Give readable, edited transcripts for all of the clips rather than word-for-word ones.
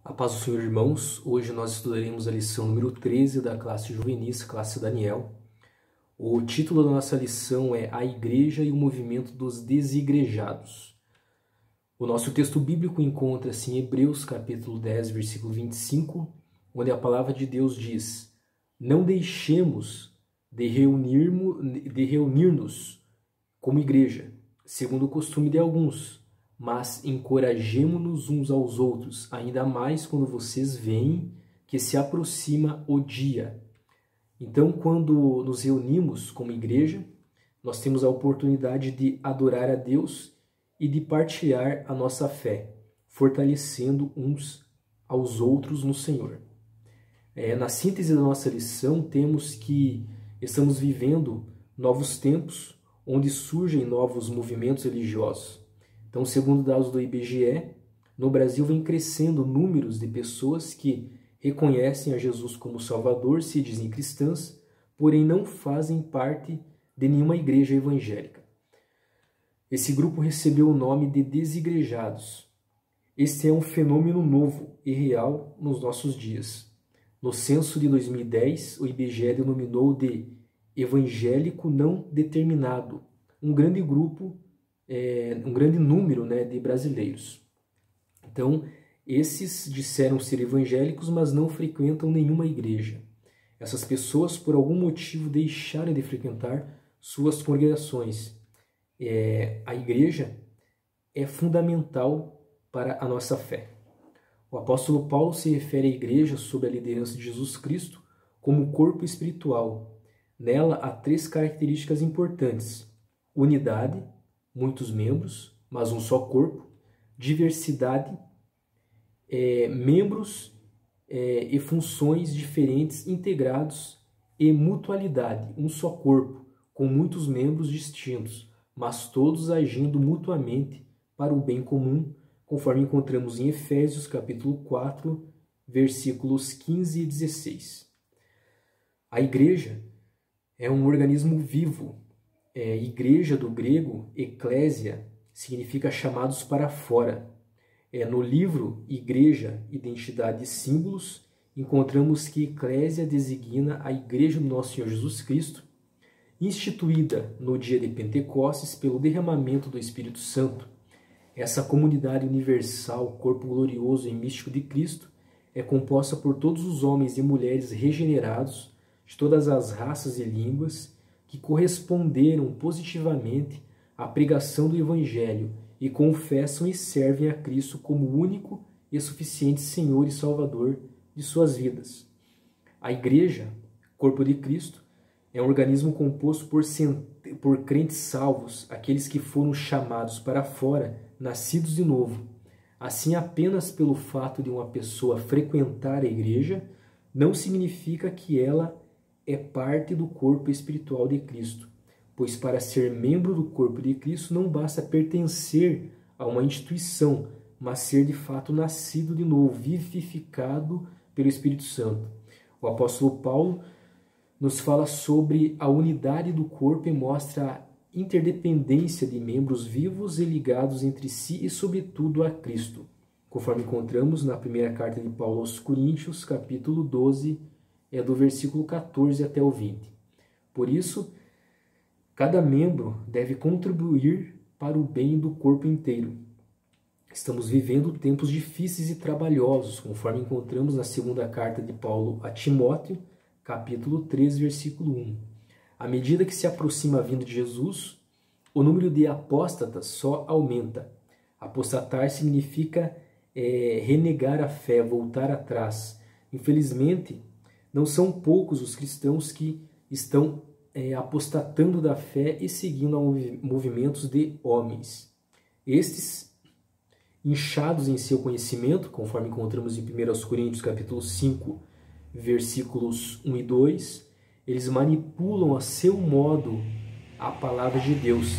A paz do Senhor, irmãos. Hoje nós estudaremos a lição número 13 da classe juvenis, classe Daniel. O título da nossa lição é A Igreja e o Movimento dos Desigrejados. O nosso texto bíblico encontra-se em Hebreus, capítulo 10, versículo 25, onde a palavra de Deus diz: Não deixemos de reunir-nos como igreja, segundo o costume de alguns, mas encorajemo-nos uns aos outros, ainda mais quando vocês veem que se aproxima o dia. Então, quando nos reunimos como igreja, nós temos a oportunidade de adorar a Deus e de partilhar a nossa fé, fortalecendo uns aos outros no Senhor. Na síntese da nossa lição, temos que estamos vivendo novos tempos, onde surgem novos movimentos religiosos. Então, segundo dados do IBGE, no Brasil vem crescendo números de pessoas que reconhecem a Jesus como Salvador, se dizem cristãs, porém não fazem parte de nenhuma igreja evangélica. Esse grupo recebeu o nome de desigrejados. Este é um fenômeno novo e real nos nossos dias. No censo de 2010, o IBGE denominou de evangélico não determinado um grande grupo, um grande número de brasileiros. Então, esses disseram ser evangélicos, mas não frequentam nenhuma igreja. Essas pessoas, por algum motivo, deixaram de frequentar suas congregações. A igreja é fundamental para a nossa fé. O apóstolo Paulo se refere à igreja sob a liderança de Jesus Cristo como corpo espiritual. Nela há três características importantes: unidade, muitos membros, mas um só corpo; diversidade, membros e funções diferentes integrados; e mutualidade, um só corpo, com muitos membros distintos, mas todos agindo mutuamente para o bem comum, conforme encontramos em Efésios capítulo 4, versículos 15 e 16. A igreja é um organismo vivo. Igreja, do grego, eclésia, significa chamados para fora. No livro Igreja, Identidade e Símbolos, encontramos que eclésia designa a igreja do nosso Senhor Jesus Cristo, instituída no dia de Pentecostes pelo derramamento do Espírito Santo. Essa comunidade universal, corpo glorioso e místico de Cristo, é composta por todos os homens e mulheres regenerados de todas as raças e línguas, que corresponderam positivamente à pregação do Evangelho e confessam e servem a Cristo como único e suficiente Senhor e Salvador de suas vidas. A Igreja, corpo de Cristo, é um organismo composto por crentes salvos, aqueles que foram chamados para fora, nascidos de novo. Assim, apenas pelo fato de uma pessoa frequentar a igreja, não significa que ela é parte do corpo espiritual de Cristo, pois para ser membro do corpo de Cristo não basta pertencer a uma instituição, mas ser de fato nascido de novo, vivificado pelo Espírito Santo. O apóstolo Paulo nos fala sobre a unidade do corpo e mostra a interdependência de membros vivos e ligados entre si e, sobretudo, a Cristo, conforme encontramos na primeira carta de Paulo aos Coríntios, capítulo 12, do versículo 14 até o 20. Por isso, cada membro deve contribuir para o bem do corpo inteiro. Estamos vivendo tempos difíceis e trabalhosos, conforme encontramos na segunda carta de Paulo a Timóteo, capítulo 3, versículo 1. À medida que se aproxima a vinda de Jesus, o número de apóstatas só aumenta. Apostatar significa renegar a fé, voltar atrás. Infelizmente, não são poucos os cristãos que estão apostatando da fé e seguindo a movimentos de homens. Estes, inchados em seu conhecimento, conforme encontramos em 1 Coríntios capítulo 5, versículos 1 e 2, eles manipulam a seu modo a palavra de Deus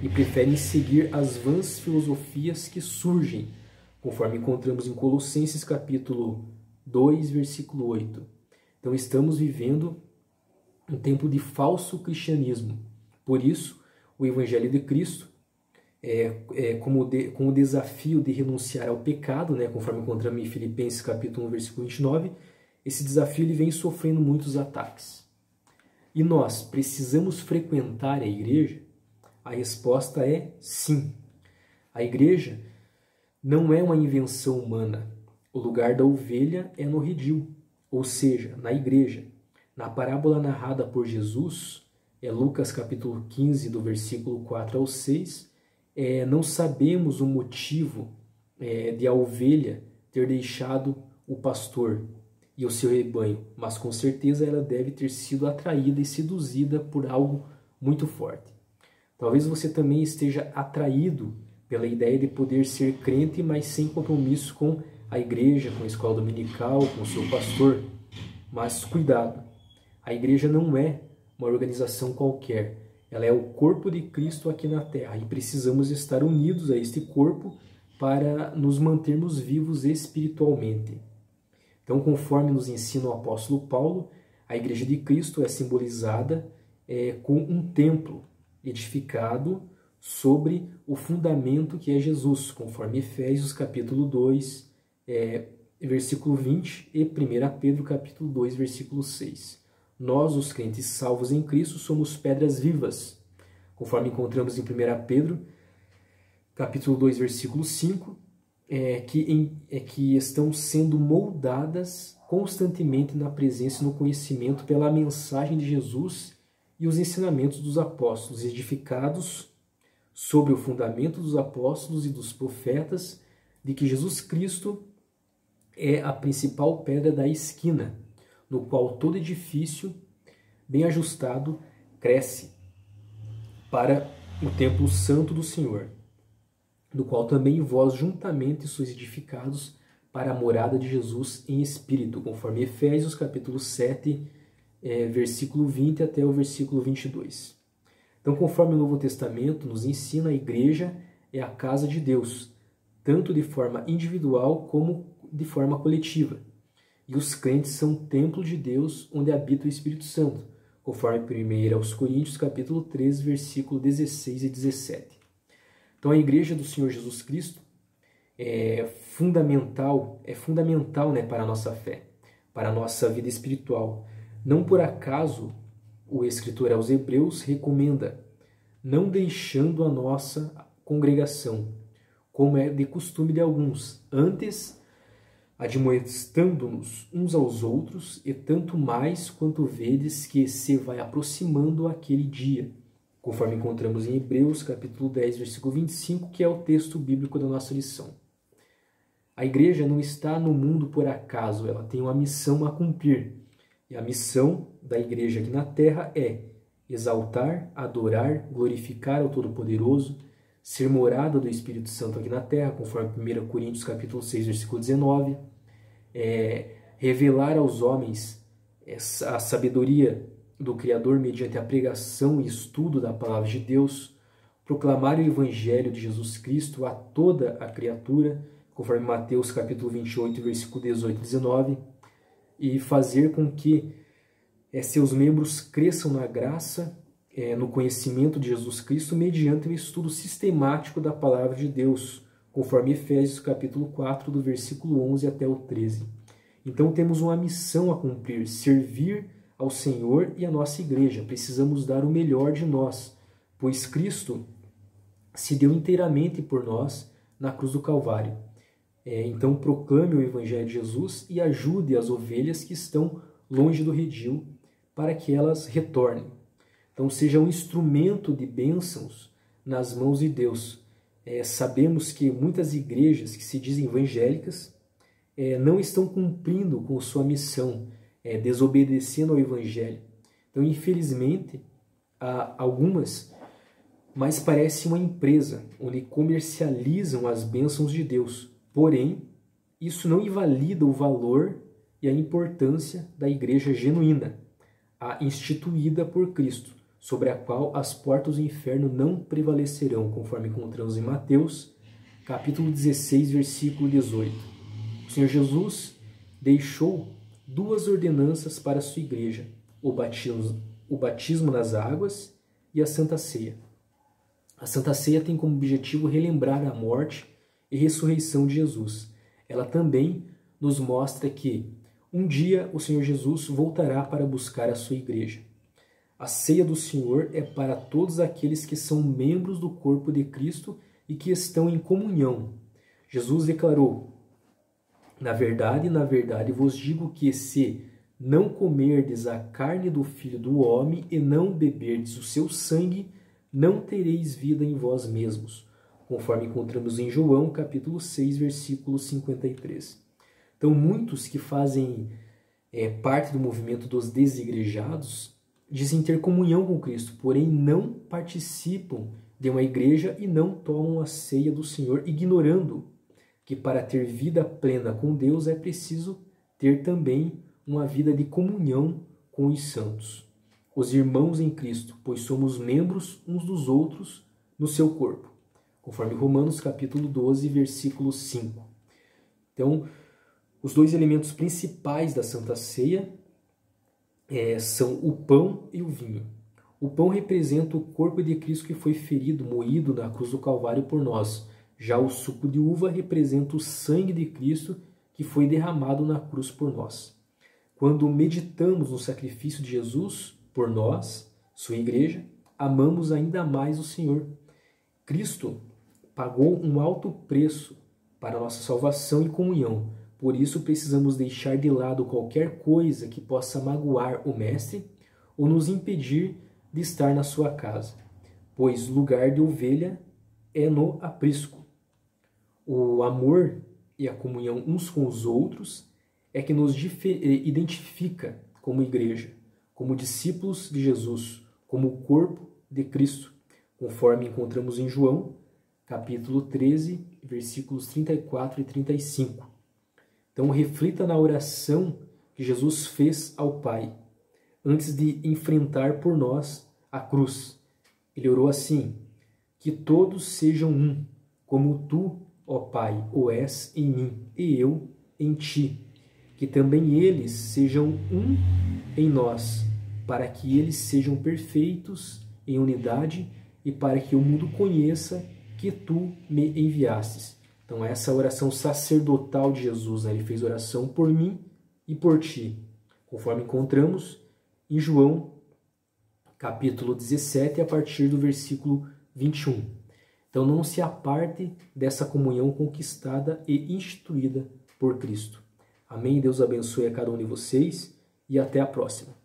e preferem seguir as vãs filosofias que surgem, conforme encontramos em Colossenses capítulo 2, versículo 8. Então estamos vivendo um tempo de falso cristianismo. Por isso, o Evangelho de Cristo com o desafio de renunciar ao pecado, né, conforme encontramos em Filipenses capítulo 1, versículo 29, esse desafio ele vem sofrendo muitos ataques. E nós precisamos frequentar a igreja? A resposta é sim. A igreja não é uma invenção humana. O lugar da ovelha é no redil, ou seja, na igreja. Na parábola narrada por Jesus, Lucas capítulo 15, do versículo 4 ao 6, não sabemos o motivo de a ovelha ter deixado o pastor e o seu rebanho, mas com certeza ela deve ter sido atraída e seduzida por algo muito forte. Talvez você também esteja atraído pela ideia de poder ser crente, mas sem compromisso com a igreja, com a escola dominical, com o seu pastor. Mas cuidado, a igreja não é uma organização qualquer. Ela é o corpo de Cristo aqui na Terra e precisamos estar unidos a este corpo para nos mantermos vivos espiritualmente. Então, conforme nos ensina o apóstolo Paulo, a igreja de Cristo é simbolizada com um templo edificado sobre o fundamento que é Jesus, conforme Efésios capítulo 2, versículo 20 e 1 Pedro capítulo 2, versículo 6. Nós, os crentes salvos em Cristo, somos pedras vivas, conforme encontramos em 1 Pedro capítulo 2, versículo 5, que estão sendo moldadas constantemente na presença e no conhecimento pela mensagem de Jesus e os ensinamentos dos apóstolos, edificados sobre o fundamento dos apóstolos e dos profetas, de que Jesus Cristo é a principal pedra da esquina, no qual todo edifício bem ajustado cresce para o templo santo do Senhor, do qual também vós juntamente sois edificados para a morada de Jesus em espírito, conforme Efésios capítulo 7, versículo 20 até o versículo 22. Então, conforme o Novo Testamento nos ensina, a igreja é a casa de Deus, tanto de forma individual como de forma coletiva. E os crentes são o templo de Deus onde habita o Espírito Santo, conforme 1 Coríntios capítulo 13, versículo 16 e 17. Então, a igreja do Senhor Jesus Cristo é fundamental, né, para a nossa fé, para a nossa vida espiritual. Não por acaso o escritor aos Hebreus recomenda, não deixando a nossa congregação, como é de costume de alguns, antes admoestando-nos uns aos outros, e tanto mais quanto vedes que se vai aproximando aquele dia, conforme encontramos em Hebreus capítulo 10, versículo 25, que é o texto bíblico da nossa lição. A igreja não está no mundo por acaso, ela tem uma missão a cumprir. E a missão da igreja aqui na terra é exaltar, adorar, glorificar ao Todo-Poderoso, ser morada do Espírito Santo aqui na terra, conforme 1 Coríntios capítulo 6, versículo 19, revelar aos homens a sabedoria do Criador mediante a pregação e estudo da palavra de Deus, proclamar o Evangelho de Jesus Cristo a toda a criatura, conforme Mateus capítulo 28, versículo 18 e 19, e fazer com que seus membros cresçam na graça, no conhecimento de Jesus Cristo, mediante o estudo sistemático da palavra de Deus, conforme Efésios capítulo 4, do versículo 11 até o 13. Então temos uma missão a cumprir, servir ao Senhor e à nossa igreja. Precisamos dar o melhor de nós, pois Cristo se deu inteiramente por nós na cruz do Calvário. Então proclame o Evangelho de Jesus e ajude as ovelhas que estão longe do redil para que elas retornem. Então seja um instrumento de bênçãos nas mãos de Deus. Sabemos que muitas igrejas que se dizem evangélicas não estão cumprindo com sua missão, desobedecendo ao Evangelho. Então, infelizmente, há algumas, mas parece uma empresa onde comercializam as bênçãos de Deus. Porém, isso não invalida o valor e a importância da igreja genuína, a instituída por Cristo, sobre a qual as portas do inferno não prevalecerão, conforme encontramos em Mateus, capítulo 16, versículo 18. O Senhor Jesus deixou duas ordenanças para a sua igreja, o batismo nas águas e a Santa Ceia. A Santa Ceia tem como objetivo relembrar a morte e ressurreição de Jesus. Ela também nos mostra que um dia o Senhor Jesus voltará para buscar a sua igreja. A ceia do Senhor é para todos aqueles que são membros do corpo de Cristo e que estão em comunhão. Jesus declarou: na verdade, vos digo que se não comerdes a carne do Filho do Homem e não beberdes o seu sangue, não tereis vida em vós mesmos, conforme encontramos em João, capítulo 6, versículo 53. Então, muitos que fazem parte do movimento dos desigrejados dizem ter comunhão com Cristo, porém não participam de uma igreja e não tomam a ceia do Senhor, ignorando que para ter vida plena com Deus é preciso ter também uma vida de comunhão com os santos, os irmãos em Cristo, pois somos membros uns dos outros no seu corpo, conforme Romanos capítulo 12, versículo 5. Então, os dois elementos principais da Santa Ceia são o pão e o vinho. O pão representa o corpo de Cristo que foi ferido, moído na cruz do Calvário por nós. Já o suco de uva representa o sangue de Cristo que foi derramado na cruz por nós. Quando meditamos no sacrifício de Jesus por nós, sua igreja, amamos ainda mais o Senhor. Cristo pagou um alto preço para a nossa salvação e comunhão. Por isso precisamos deixar de lado qualquer coisa que possa magoar o Mestre ou nos impedir de estar na sua casa, pois lugar de ovelha é no aprisco. O amor e a comunhão uns com os outros é que nos identifica como igreja, como discípulos de Jesus, como o corpo de Cristo, conforme encontramos em João, capítulo 13, versículos 34 e 35. Então, reflita na oração que Jesus fez ao Pai, antes de enfrentar por nós a cruz. Ele orou assim: que todos sejam um, como tu, ó Pai, o és em mim, e eu em ti. Que também eles sejam um em nós, para que eles sejam perfeitos em unidade e para que o mundo conheça que tu me enviastes. Então, essa oração sacerdotal de Jesus, ele fez oração por mim e por ti, conforme encontramos em João, capítulo 17, a partir do versículo 21. Então, não se aparte dessa comunhão conquistada e instituída por Cristo. Amém? Deus abençoe a cada um de vocês e até a próxima.